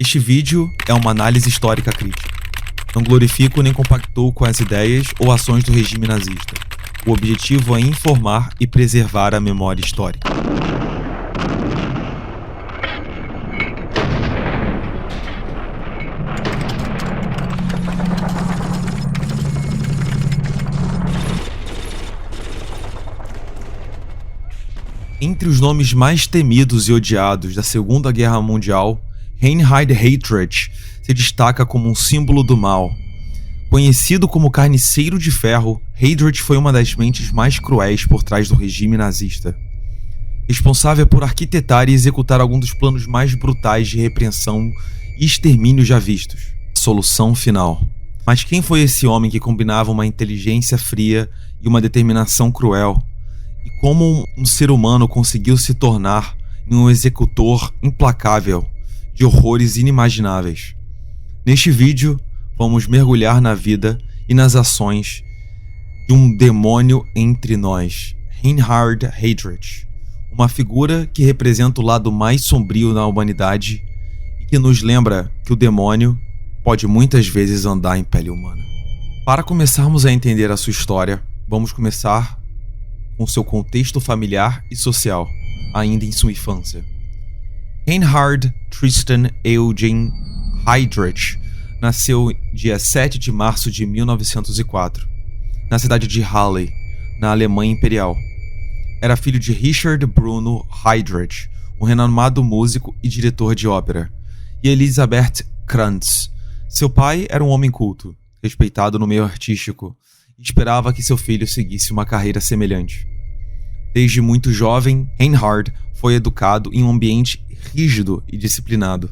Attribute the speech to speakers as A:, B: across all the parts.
A: Este vídeo é uma análise histórica crítica. Não glorifico nem compactuo com as ideias ou ações do regime nazista. O objetivo é informar e preservar a memória histórica. Entre os nomes mais temidos e odiados da Segunda Guerra Mundial, Reinhard Heydrich se destaca como um símbolo do mal. Conhecido como Carniceiro de Ferro, Heydrich foi uma das mentes mais cruéis por trás do regime nazista. Responsável por arquitetar e executar alguns dos planos mais brutais de repressão e extermínio já vistos. Solução final. Mas quem foi esse homem que combinava uma inteligência fria e uma determinação cruel? E como um ser humano conseguiu se tornar um executor implacável de horrores inimagináveis? Neste vídeo, vamos mergulhar na vida e nas ações de um demônio entre nós, Reinhard Heydrich, uma figura que representa o lado mais sombrio da humanidade e que nos lembra que o demônio pode muitas vezes andar em pele humana. Para começarmos a entender a sua história, vamos começar com seu contexto familiar e social, ainda em sua infância. Reinhard Tristan Eugen Heydrich nasceu dia 7 de março de 1904, na cidade de Halle, na Alemanha Imperial. Era filho de Richard Bruno Heydrich, um renomado músico e diretor de ópera, e Elisabeth Krantz. Seu pai era um homem culto, respeitado no meio artístico, e esperava que seu filho seguisse uma carreira semelhante. Desde muito jovem, Reinhard foi educado em um ambiente rígido e disciplinado,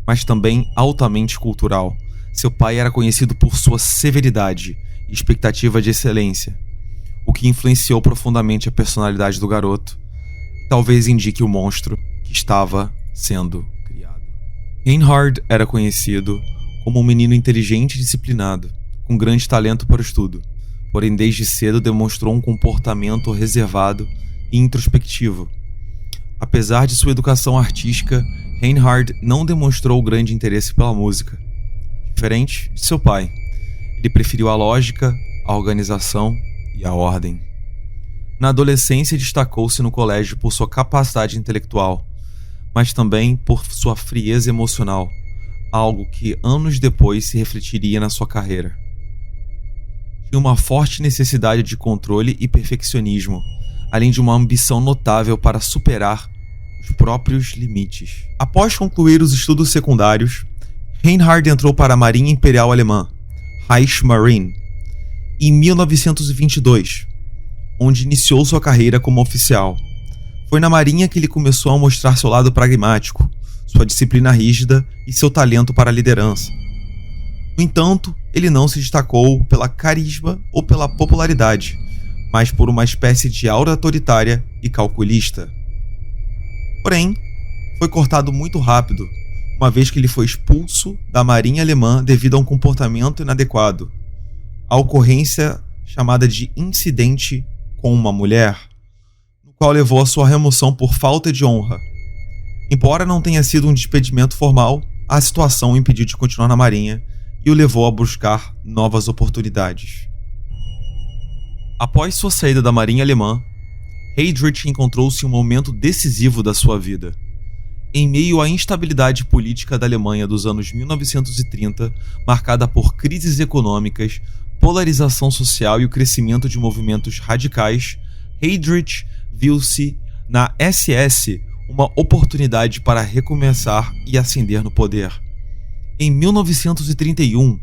A: mas também altamente cultural. Seu pai era conhecido por sua severidade e expectativa de excelência, o que influenciou profundamente a personalidade do garoto e talvez indique o monstro que estava sendo criado. Reinhard era conhecido como um menino inteligente e disciplinado, com grande talento para o estudo, porém desde cedo demonstrou um comportamento reservado e introspectivo. Apesar de sua educação artística, Reinhard não demonstrou grande interesse pela música. Diferente de seu pai, ele preferiu a lógica, a organização e a ordem. Na adolescência, destacou-se no colégio por sua capacidade intelectual, mas também por sua frieza emocional, algo que anos depois se refletiria na sua carreira. Tinha uma forte necessidade de controle e perfeccionismo, além de uma ambição notável para superar os próprios limites. Após concluir os estudos secundários, Reinhard entrou para a Marinha Imperial Alemã, Reichsmarine, em 1922, onde iniciou sua carreira como oficial. Foi na Marinha que ele começou a mostrar seu lado pragmático, sua disciplina rígida e seu talento para a liderança. No entanto, ele não se destacou pela carisma ou pela popularidade, mas por uma espécie de aura autoritária e calculista. Porém, foi cortado muito rápido, uma vez que ele foi expulso da Marinha Alemã devido a um comportamento inadequado, a ocorrência chamada de incidente com uma mulher, no qual levou a sua remoção por falta de honra. Embora não tenha sido um despedimento formal, a situação o impediu de continuar na Marinha e o levou a buscar novas oportunidades. Após sua saída da Marinha Alemã, Heydrich encontrou-se em um momento decisivo da sua vida. Em meio à instabilidade política da Alemanha dos anos 1930, marcada por crises econômicas, polarização social e o crescimento de movimentos radicais, Heydrich viu-se na SS uma oportunidade para recomeçar e ascender no poder. Em 1931,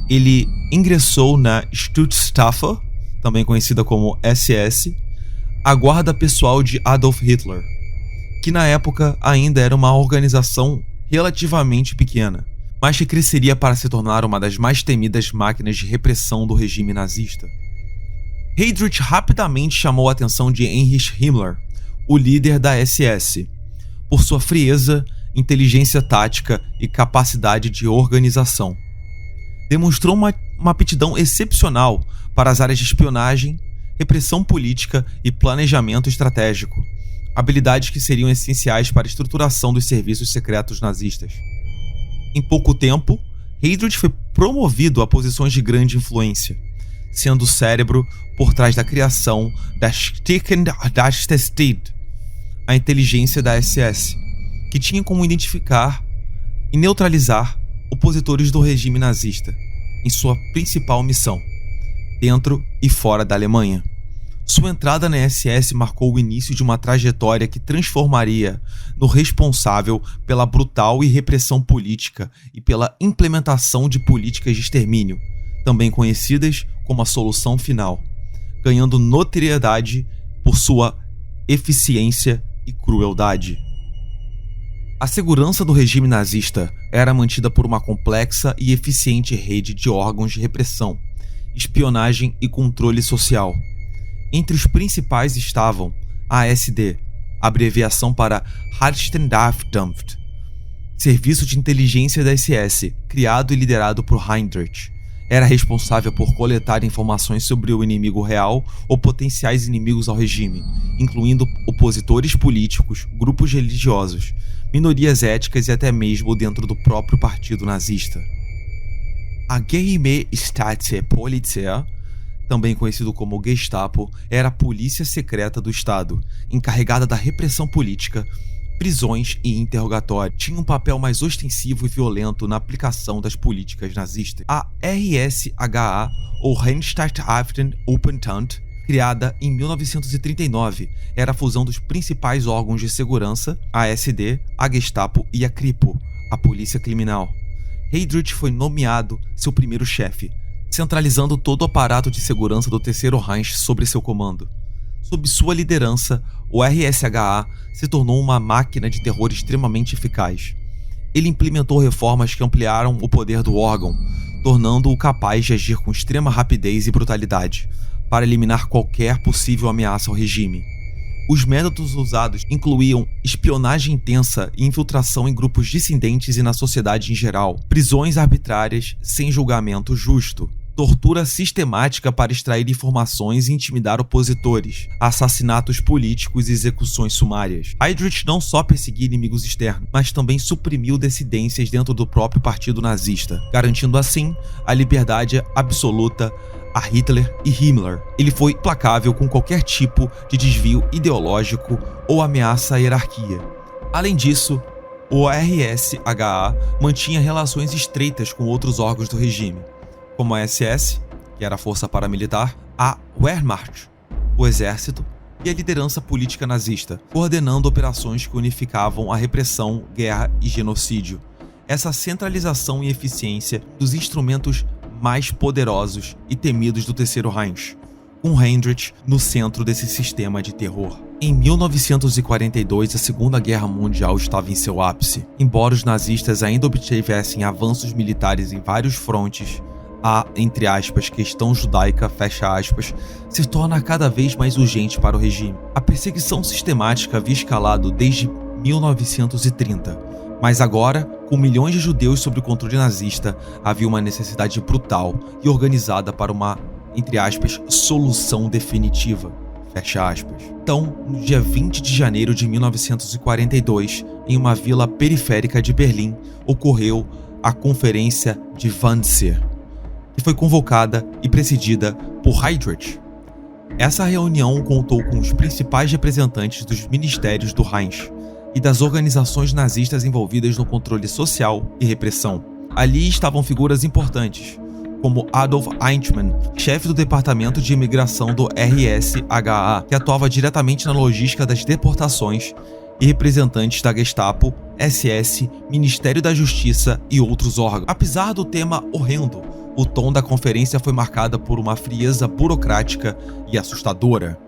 A: ele ingressou na Schutzstaffel, também conhecida como SS, a guarda pessoal de Adolf Hitler, que na época ainda era uma organização relativamente pequena, mas que cresceria para se tornar uma das mais temidas máquinas de repressão do regime nazista. Heydrich rapidamente chamou a atenção de Heinrich Himmler, o líder da SS, por sua frieza, inteligência tática e capacidade de organização. Demonstrou uma aptidão excepcional para as áreas de espionagem, repressão política e planejamento estratégico, habilidades que seriam essenciais para a estruturação dos serviços secretos nazistas. Em pouco tempo, Heydrich foi promovido a posições de grande influência, sendo o cérebro por trás da criação da Stickendachstestid, a inteligência da SS, que tinha como identificar e neutralizar opositores do regime nazista em sua principal missão, dentro e fora da Alemanha. Sua entrada na SS marcou o início de uma trajetória que transformaria no responsável pela brutal e repressão política e pela implementação de políticas de extermínio, também conhecidas como a solução final, ganhando notoriedade por sua eficiência e crueldade. A segurança do regime nazista era mantida por uma complexa e eficiente rede de órgãos de repressão, espionagem e controle social. Entre os principais estavam a ASD, abreviação para Hartstendampft, serviço de inteligência da SS, criado e liderado por Heydrich. Era responsável por coletar informações sobre o inimigo real ou potenciais inimigos ao regime, incluindo opositores políticos, grupos religiosos, minorias étnicas e até mesmo dentro do próprio partido nazista. A Geheime Staatspolizei, também conhecido como Gestapo, era a polícia secreta do Estado, encarregada da repressão política, prisões e interrogatório. Tinha um papel mais ostensivo e violento na aplicação das políticas nazistas. A RSHA, ou Reichsstaatsoberhaupt, criada em 1939, era a fusão dos principais órgãos de segurança, a ASD, a Gestapo e a Kripo, a polícia criminal. Heydrich foi nomeado seu primeiro chefe, centralizando todo o aparato de segurança do Terceiro Reich sobre seu comando. Sob sua liderança, o RSHA se tornou uma máquina de terror extremamente eficaz. Ele implementou reformas que ampliaram o poder do órgão, tornando-o capaz de agir com extrema rapidez e brutalidade, para eliminar qualquer possível ameaça ao regime. Os métodos usados incluíam espionagem intensa e infiltração em grupos dissidentes e na sociedade em geral, prisões arbitrárias sem julgamento justo, tortura sistemática para extrair informações e intimidar opositores, assassinatos políticos e execuções sumárias. Heydrich não só perseguia inimigos externos, mas também suprimiu dissidências dentro do próprio partido nazista, garantindo assim a liberdade absoluta a Hitler e Himmler. Ele foi implacável com qualquer tipo de desvio ideológico ou ameaça à hierarquia. Além disso, o RSHA mantinha relações estreitas com outros órgãos do regime, como a SS, que era a força paramilitar, a Wehrmacht, o exército, e a liderança política nazista, coordenando operações que unificavam a repressão, guerra e genocídio. Essa centralização e eficiência dos instrumentos mais poderosos e temidos do Terceiro Reich, com Heydrich no centro desse sistema de terror. Em 1942, a Segunda Guerra Mundial estava em seu ápice. Embora os nazistas ainda obtivessem avanços militares em vários frontes, a, entre aspas, questão judaica, fecha aspas, se torna cada vez mais urgente para o regime. A perseguição sistemática havia escalado desde 1930, mas agora, com milhões de judeus sob o controle nazista, havia uma necessidade brutal e organizada para uma, entre aspas, solução definitiva, fecha aspas. Então, no dia 20 de janeiro de 1942, em uma vila periférica de Berlim, ocorreu a Conferência de Wannsee, que foi convocada e presidida por Heydrich. Essa reunião contou com os principais representantes dos ministérios do Reich e das organizações nazistas envolvidas no controle social e repressão. Ali estavam figuras importantes, como Adolf Eichmann, chefe do Departamento de Imigração do RSHA, que atuava diretamente na logística das deportações, e representantes da Gestapo, SS, Ministério da Justiça e outros órgãos. Apesar do tema horrendo, o tom da conferência foi marcada por uma frieza burocrática e assustadora.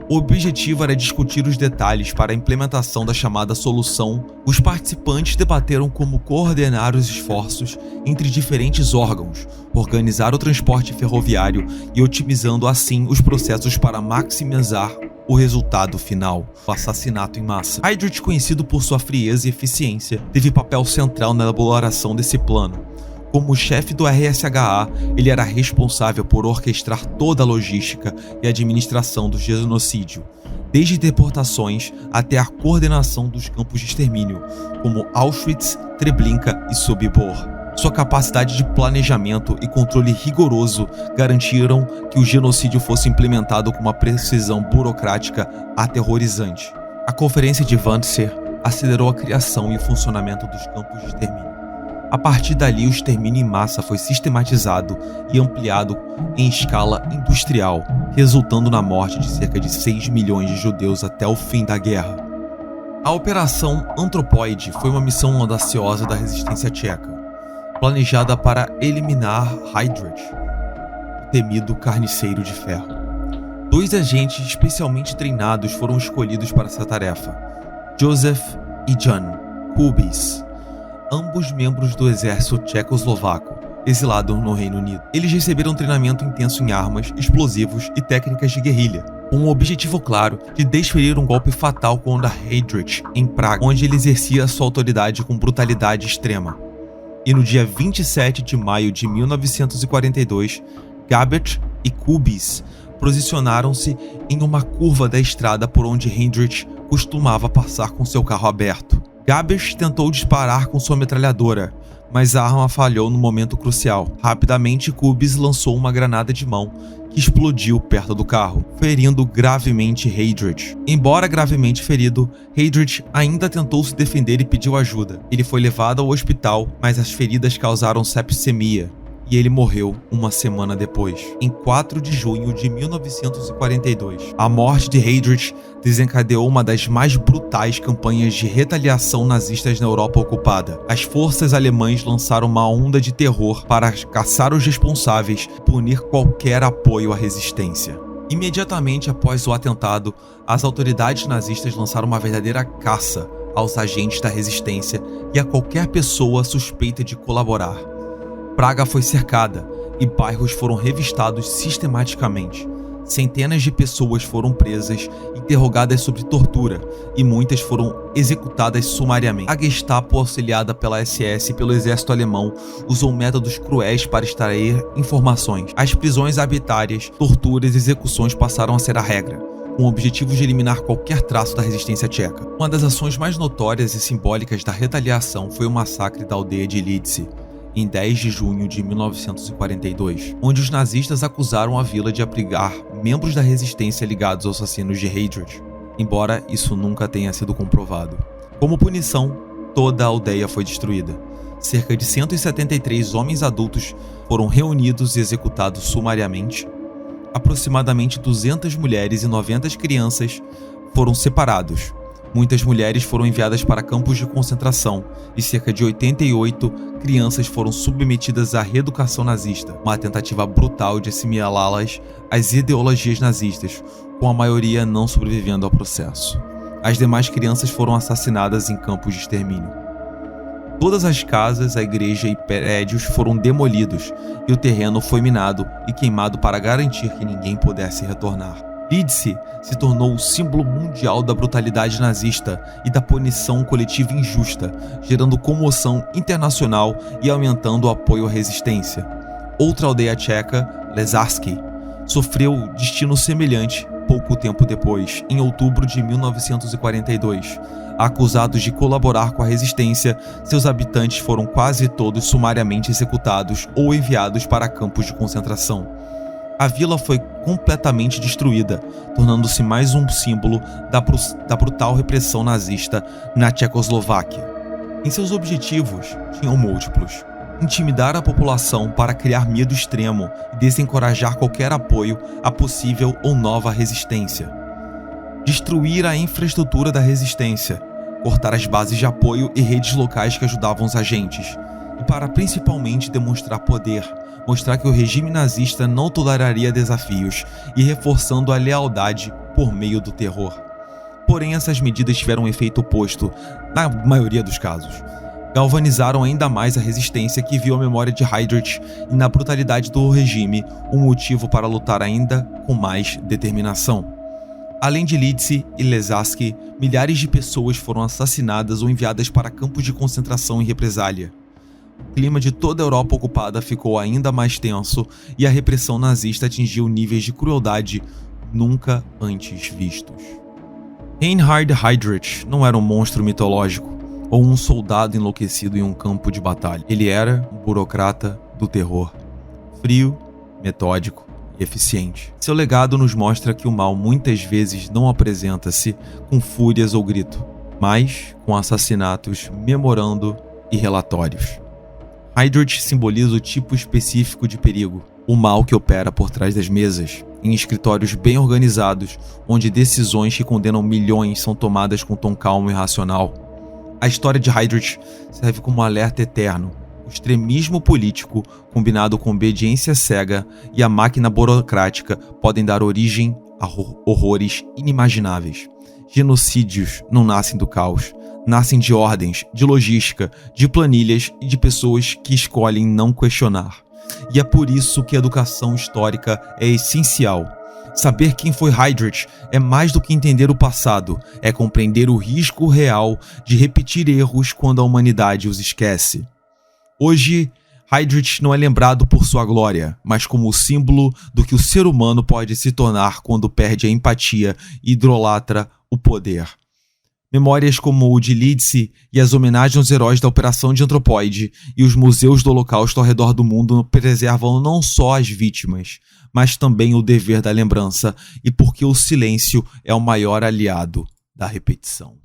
A: O objetivo era discutir os detalhes para a implementação da chamada solução. Os participantes debateram como coordenar os esforços entre diferentes órgãos, organizar o transporte ferroviário e otimizando assim os processos para maximizar o resultado final, o assassinato em massa. Heydrich, conhecido por sua frieza e eficiência, teve papel central na elaboração desse plano. Como chefe do RSHA, ele era responsável por orquestrar toda a logística e administração do genocídio, desde deportações até a coordenação dos campos de extermínio, como Auschwitz, Treblinka e Sobibor. Sua capacidade de planejamento e controle rigoroso garantiram que o genocídio fosse implementado com uma precisão burocrática aterrorizante. A Conferência de Wannsee acelerou a criação e o funcionamento dos campos de extermínio. A partir dali, o extermínio em massa foi sistematizado e ampliado em escala industrial, resultando na morte de cerca de 6 milhões de judeus até o fim da guerra. A Operação Anthropoid foi uma missão audaciosa da resistência tcheca, planejada para eliminar Heydrich, o temido carniceiro de ferro. 2 agentes especialmente treinados foram escolhidos para essa tarefa: Joseph e Jan Kubiš, ambos membros do exército tchecoslovaco, exilado no Reino Unido. Eles receberam treinamento intenso em armas, explosivos e técnicas de guerrilha, com o objetivo claro de desferir um golpe fatal contra Heydrich em Praga, onde ele exercia sua autoridade com brutalidade extrema. E no dia 27 de maio de 1942, Gabbert e Kubiš posicionaram-se em uma curva da estrada por onde Heydrich costumava passar com seu carro aberto. Gabbert tentou disparar com sua metralhadora, mas a arma falhou no momento crucial. Rapidamente, Kubiš lançou uma granada de mão que explodiu perto do carro, ferindo gravemente Heydrich. Embora gravemente ferido, Heydrich ainda tentou se defender e pediu ajuda. Ele foi levado ao hospital, mas as feridas causaram sepsemia, e ele morreu uma semana depois, em 4 de junho de 1942. A morte de Heydrich desencadeou uma das mais brutais campanhas de retaliação nazistas na Europa ocupada. As forças alemãs lançaram uma onda de terror para caçar os responsáveis e punir qualquer apoio à resistência. Imediatamente após o atentado, as autoridades nazistas lançaram uma verdadeira caça aos agentes da resistência e a qualquer pessoa suspeita de colaborar. Praga foi cercada e bairros foram revistados sistematicamente. Centenas de pessoas foram presas, interrogadas sobre tortura, e muitas foram executadas sumariamente. A Gestapo, auxiliada pela SS e pelo exército alemão, usou métodos cruéis para extrair informações. As prisões arbitrárias, torturas e execuções passaram a ser a regra, com o objetivo de eliminar qualquer traço da resistência tcheca. Uma das ações mais notórias e simbólicas da retaliação foi o massacre da aldeia de Lidice, em 10 de junho de 1942, onde os nazistas acusaram a vila de abrigar membros da resistência ligados aos assassinos de Heydrich, embora isso nunca tenha sido comprovado. Como punição, toda a aldeia foi destruída. Cerca de 173 homens adultos foram reunidos e executados sumariamente. Aproximadamente 200 mulheres e 90 crianças foram separados. Muitas mulheres foram enviadas para campos de concentração e cerca de 88 crianças foram submetidas à reeducação nazista, uma tentativa brutal de assimilá-las às ideologias nazistas, com a maioria não sobrevivendo ao processo. As demais crianças foram assassinadas em campos de extermínio. Todas as casas, a igreja e prédios foram demolidos e o terreno foi minado e queimado para garantir que ninguém pudesse retornar. Lidice se tornou o símbolo mundial da brutalidade nazista e da punição coletiva injusta, gerando comoção internacional e aumentando o apoio à resistência. Outra aldeia tcheca, Ležácky, sofreu destino semelhante pouco tempo depois, em outubro de 1942. Acusados de colaborar com a resistência, seus habitantes foram quase todos sumariamente executados ou enviados para campos de concentração. A vila foi completamente destruída, tornando-se mais um símbolo da brutal repressão nazista na Tchecoslováquia. Em seus objetivos, tinham múltiplos: intimidar a população para criar medo extremo e desencorajar qualquer apoio à possível ou nova resistência, destruir a infraestrutura da resistência, cortar as bases de apoio e redes locais que ajudavam os agentes, e para principalmente demonstrar poder, mostrar que o regime nazista não toleraria desafios e reforçando a lealdade por meio do terror. Porém, essas medidas tiveram um efeito oposto, na maioria dos casos. Galvanizaram ainda mais a resistência, que viu a memória de Heydrich e na brutalidade do regime um motivo para lutar ainda com mais determinação. Além de Lidice e Ležácky, milhares de pessoas foram assassinadas ou enviadas para campos de concentração em represália. O clima de toda a Europa ocupada ficou ainda mais tenso e a repressão nazista atingiu níveis de crueldade nunca antes vistos. Reinhard Heydrich não era um monstro mitológico ou um soldado enlouquecido em um campo de batalha. Ele era um burocrata do terror, frio, metódico e eficiente. Seu legado nos mostra que o mal muitas vezes não apresenta-se com fúrias ou grito, mas com assassinatos, memorando e relatórios. Heydrich simboliza o tipo específico de perigo, o mal que opera por trás das mesas, em escritórios bem organizados, onde decisões que condenam milhões são tomadas com tom calmo e racional. A história de Heydrich serve como um alerta eterno. O extremismo político, combinado com obediência cega e a máquina burocrática, podem dar origem a horrores inimagináveis. Genocídios não nascem do caos, nascem de ordens, de logística, de planilhas e de pessoas que escolhem não questionar. E é por isso que a educação histórica é essencial. Saber quem foi Heydrich é mais do que entender o passado, é compreender o risco real de repetir erros quando a humanidade os esquece. Hoje, Heydrich não é lembrado por sua glória, mas como o símbolo do que o ser humano pode se tornar quando perde a empatia e idolatra o poder. Memórias como o de Lídice e as homenagens aos heróis da Operação de Antropoide e os museus do Holocausto ao redor do mundo preservam não só as vítimas, mas também o dever da lembrança e porque o silêncio é o maior aliado da repetição.